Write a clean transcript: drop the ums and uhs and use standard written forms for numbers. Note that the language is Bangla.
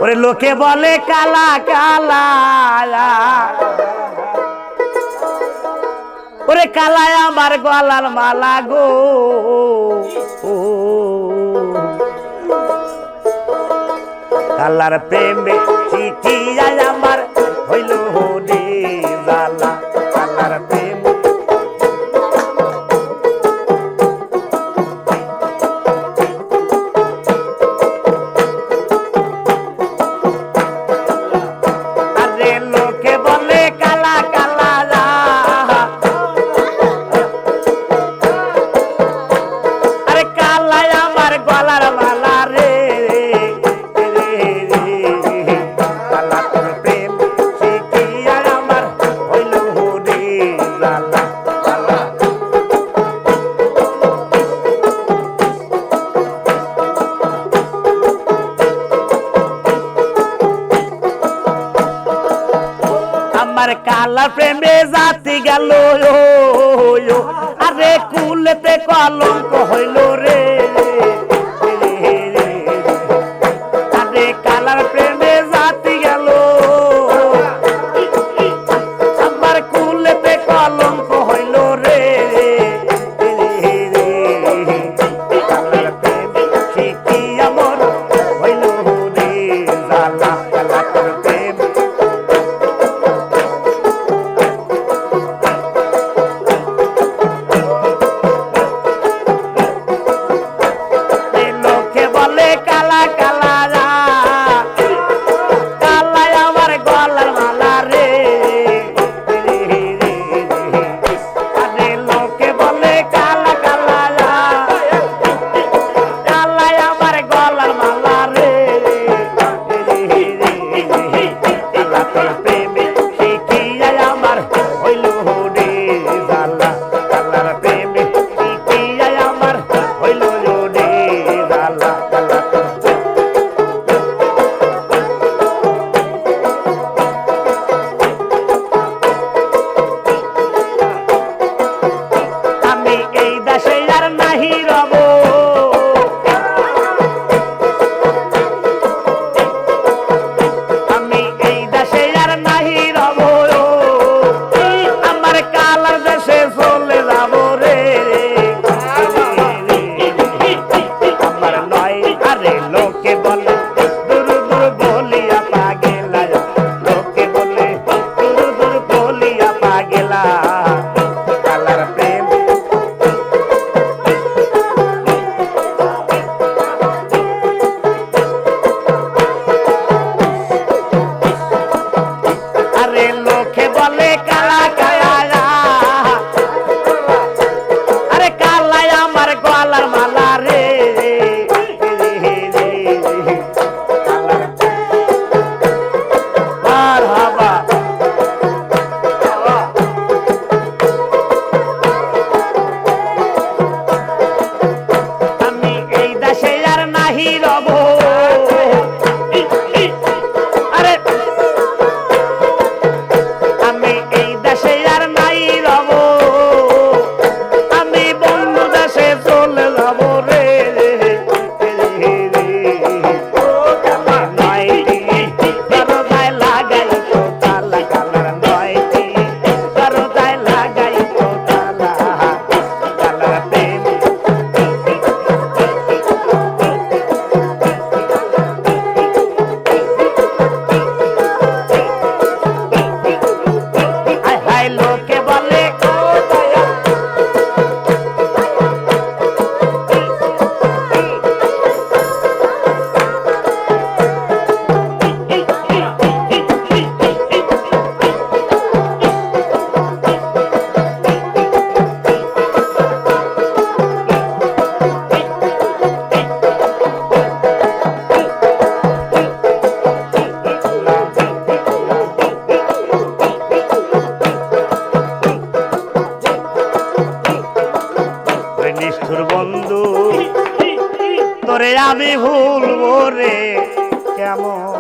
ওরে লোকে বলে কালা কালা, ওরে কালায় আমার গলার মালা গো। কালার প্রেমে চিঠিয়া আমার হইল রে জালা। কালার প্রেম আরে লোকে বলে কালা কালা, আরে কালায় আমার গলার মালা রে। আমার কালার প্রেমে জাতি গেল, আরে কুলেতে কলঙ্ক হইল রে। আরে কালার প্রেমে জাতি গেল, আমার কুলেতে কলঙ্ক হইল রে। কালার প্রেম শিখিয়া মোর হইল রে জালা। কালার প্রেম কালা কালা, কালায় আমার গলার মালা রে। আরে লোকে বলে কালা কালা, কালায় আমার গলার মালা রে। কালা তোর প্রেমে শিখিয়া আমার হইল রে জালা। কালার প্রেমে শিখিয়া আমার হইল রে জালা। আমি এই দেশে আর নাহি রব, আমি এই দেশে আর নাহি রব, আমার কালার দেশে চলে যাব রে। আমার নয় আরে লোকে বলে দূর দূর বলিয়া পাগেলা, লোকে বলে দূর দূর বলিয়া পাগেলা। কালার প্রেম আরে লোকে বলে কালা কালা, আরে কালায় আমার গলার মালা রে। মারহাবা আমি এই দেশে আর নাহি রব, আরে আমি এই দেশে আর নাই রব, আমি বন্ধু দেশে চলে যাব রে। দরজায় লাগাই তো তালা, কালার নয়টি দরজায় লাগাই তো তালা। কালার প্রেম হায় হায় লোকে বলে নিষ্ঠুর বন্ধু তোরে আমি ভুলবো রে কেমন।